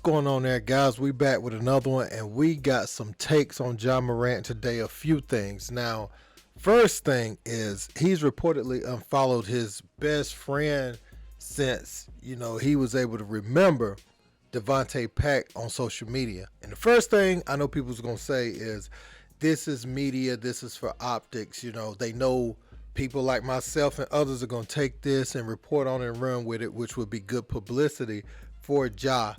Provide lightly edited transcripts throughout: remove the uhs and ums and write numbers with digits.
going on there, guys? We back with another one, and we got some takes on Ja Morant today. A few things. Now, first thing is he's reportedly unfollowed his best friend since he was able to remember Devontae Pack on social media. And the first thing I know people's gonna say is, "This is media. This is for optics." They know people like myself and others are gonna take this and report on it and run with it, which would be good publicity for Ja.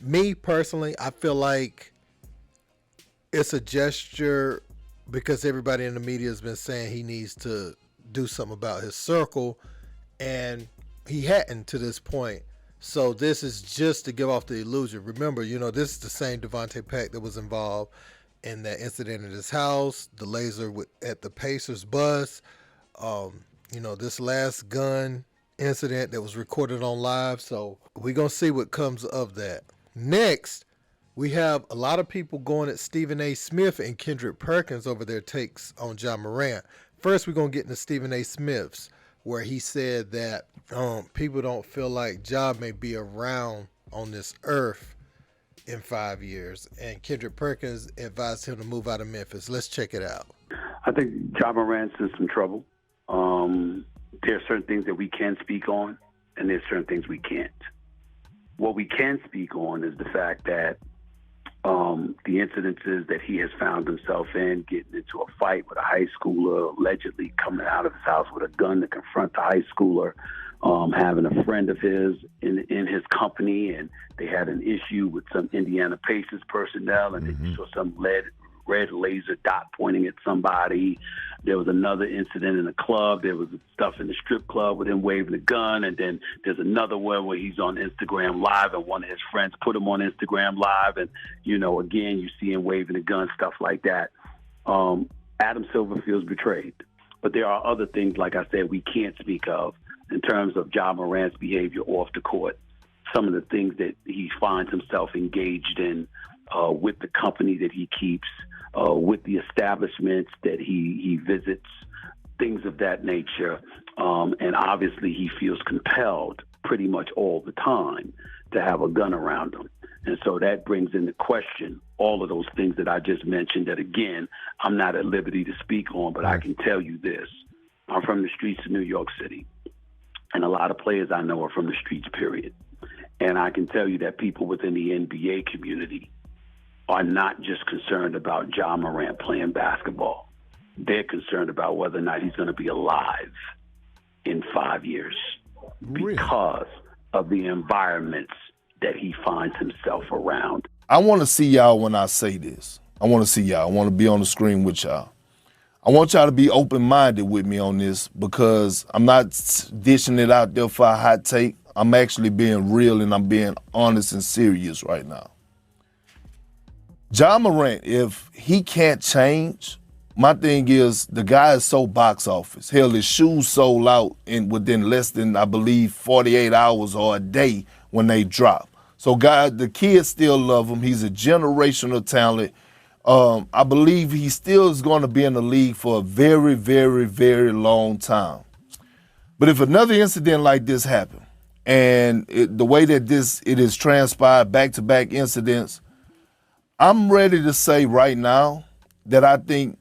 Me personally, I feel like it's a gesture because everybody in the media has been saying he needs to do something about his circle, and he hadn't to this point. So this is just to give off the illusion. Remember, this is the same Devontae Pack that was involved in that incident at his house, the laser at the Pacers bus, this last gun incident that was recorded on live. So we're going to see what comes of that. Next, we have a lot of people going at Stephen A. Smith and Kendrick Perkins over their takes on Ja Morant. First, we're going to get into Stephen A. Smith's, where he said that people don't feel like Ja may be around on this earth in 5 years. And Kendrick Perkins advised him to move out of Memphis. Let's check it out. I think Ja Morant's in some trouble. There are certain things that we can speak on, and there's certain things we can't. What we can speak on is the fact that the incidences that he has found himself in, getting into a fight with a high schooler, allegedly coming out of his house with a gun to confront the high schooler, having a friend of his in his company, and they had an issue with some Indiana Pacers personnel, and then you saw some red laser dot pointing at somebody. There was another incident in a club. There was stuff in the strip club with him waving a gun. And then there's another one where he's on Instagram Live and one of his friends put him on Instagram Live. And, again, you see him waving a gun, stuff like that. Adam Silver feels betrayed. But there are other things, like I said, we can't speak of in terms of Ja Morant's behavior off the court. Some of the things that he finds himself engaged in with the company that he keeps, with the establishments that he visits, things of that nature. And obviously he feels compelled pretty much all the time to have a gun around him. And so that brings into question all of those things that I just mentioned that, again, I'm not at liberty to speak on, but I can tell you this. I'm from the streets of New York City, and a lot of players I know are from the streets, period. And I can tell you that people within the NBA community are not just concerned about Ja Morant playing basketball. They're concerned about whether or not he's going to be alive in 5 years because of the environments that he finds himself around. I want to see y'all when I say this. I want to see y'all. I want to be on the screen with y'all. I want y'all to be open-minded with me on this because I'm not dishing it out there for a hot take. I'm actually being real and I'm being honest and serious right now. Ja Morant, if he can't change, my thing is the guy is so box office. Hell, his shoes sold out within less than, I believe, 48 hours or a day when they drop. So, guys, the kids still love him. He's a generational talent. I believe he still is going to be in the league for a very, very, very long time. But if another incident like this happened, and the way that it has transpired, back-to-back incidents, I'm ready to say right now that I think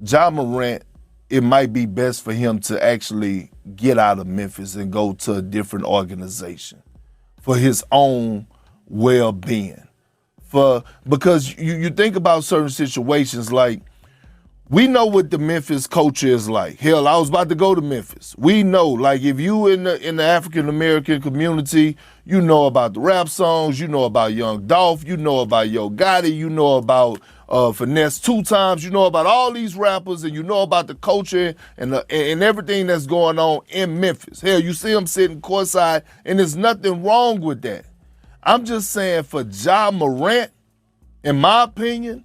Ja Morant, it might be best for him to actually get out of Memphis and go to a different organization for his own well-being. Because you think about certain situations, like we know what the Memphis culture is like. Hell, I was about to go to Memphis. We know, like, if you in the African-American community, you know about the rap songs, you know about Young Dolph, you know about Yo Gotti, you know about Finesse Two Times, you know about all these rappers, and you know about the culture and everything that's going on in Memphis. Hell, you see them sitting courtside, and there's nothing wrong with that. I'm just saying for Ja Morant, in my opinion,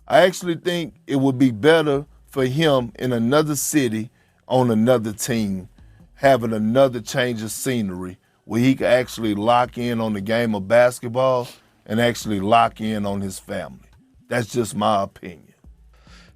I actually think it would be better for him in another city on another team, having another change of scenery where he could actually lock in on the game of basketball and actually lock in on his family. That's just my opinion.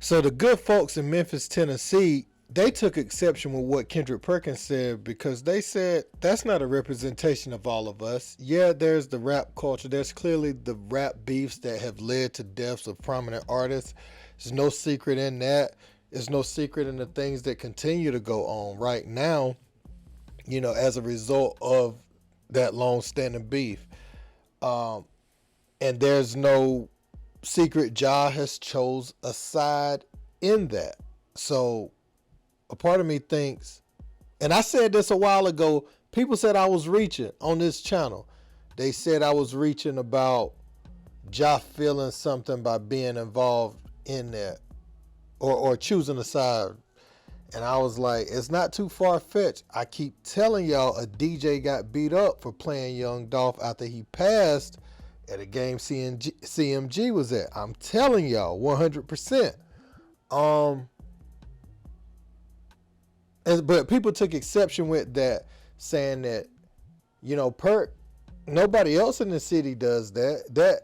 So the good folks in Memphis, Tennessee, they took exception with what Kendrick Perkins said because they said that's not a representation of all of us. Yeah, there's the rap culture. There's clearly the rap beefs that have led to deaths of prominent artists. There's no secret in that. There's no secret in the things that continue to go on right now, as a result of that long-standing beef. And there's no secret Ja has chose a side in that. So a part of me thinks, and I said this a while ago, people said I was reaching on this channel. They said I was reaching about Ja feeling something by being involved in that or choosing a side. And I was like, it's not too far-fetched. I keep telling y'all a DJ got beat up for playing Young Dolph after he passed at a game CMG was at. I'm telling y'all 100%. But people took exception with that, saying that, Perk, nobody else in the city does that.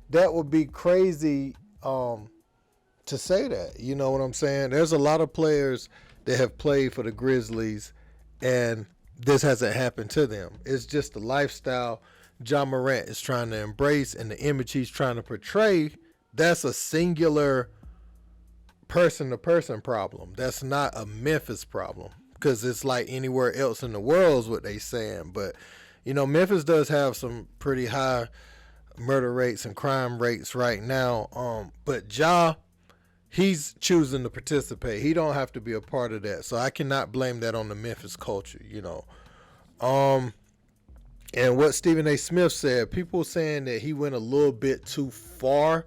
That would be crazy to say that. You know what I'm saying? There's a lot of players that have played for the Grizzlies, and this hasn't happened to them. It's just the lifestyle Ja Morant is trying to embrace and the image he's trying to portray. That's a singular person-to-person problem. That's not a Memphis problem, because it's like anywhere else in the world is what they saying. But Memphis does have some pretty high murder rates and crime rates right now. But Ja, he's choosing to participate. He don't have to be a part of that, so I cannot blame that on the Memphis culture. And what Stephen A. Smith said, people saying that he went a little bit too far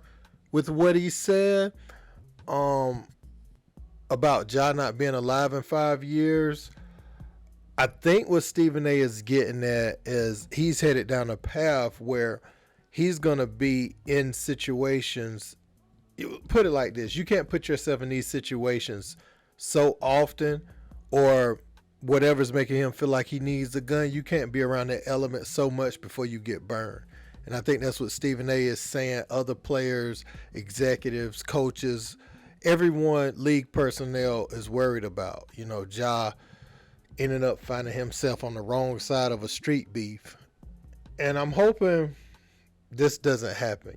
with what he said. About Ja not being alive in 5 years. I think what Stephen A is getting at is he's headed down a path where he's going to be in situations. Put it like this. You can't put yourself in these situations so often, or whatever's making him feel like he needs a gun. You can't be around that element so much before you get burned. And I think that's what Stephen A is saying. Other players, executives, coaches, everyone, league personnel is worried about. Ja ended up finding himself on the wrong side of a street beef. And I'm hoping this doesn't happen.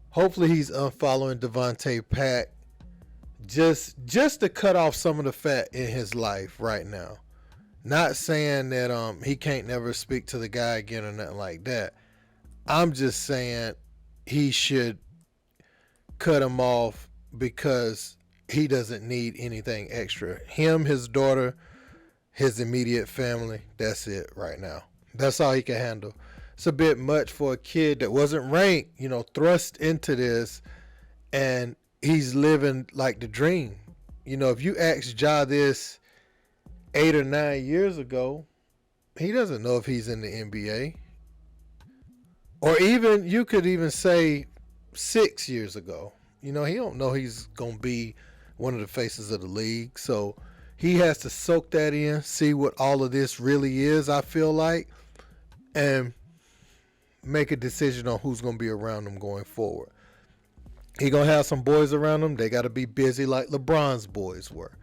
Hopefully he's unfollowing Devontae Pack just to cut off some of the fat in his life right now. Not saying that he can't never speak to the guy again or nothing like that. I'm just saying he should cut him off because he doesn't need anything extra. Him, his daughter, his immediate family, that's it right now. That's all he can handle. It's a bit much for a kid that wasn't ranked, thrust into this, and he's living like the dream. If you ask Ja this 8 or 9 years ago, he doesn't know if he's in the NBA. Or even, you could even say 6 years ago. He don't know he's going to be one of the faces of the league. So he has to soak that in, see what all of this really is, I feel like, and make a decision on who's going to be around him going forward. He going to have some boys around him. They got to be busy like LeBron's boys were.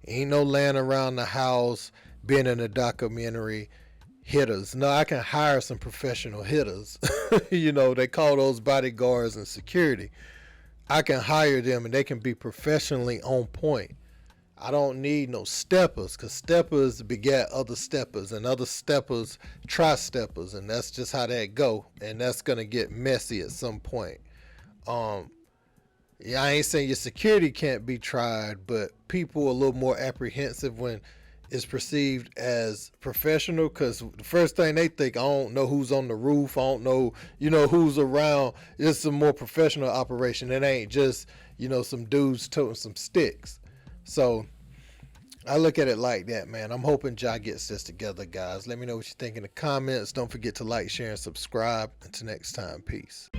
Ain't no laying around the house, being in a documentary, hitters. No, I can hire some professional hitters. They call those bodyguards and security. I can hire them and they can be professionally on point. I don't need no steppers, because steppers begat other steppers, and other steppers try steppers, and that's just how that go. And that's going to get messy at some point. Yeah, I ain't saying your security can't be tried, but people are a little more apprehensive when it's perceived as professional, because the first thing they think, I don't know who's on the roof, I don't know, who's around. It's a more professional operation. It ain't just, some dudes toting some sticks. So I look at it like that, man. I'm hoping Ja gets this together, guys. Let me know what you think in the comments. Don't forget to like, share, and subscribe. Until next time, peace.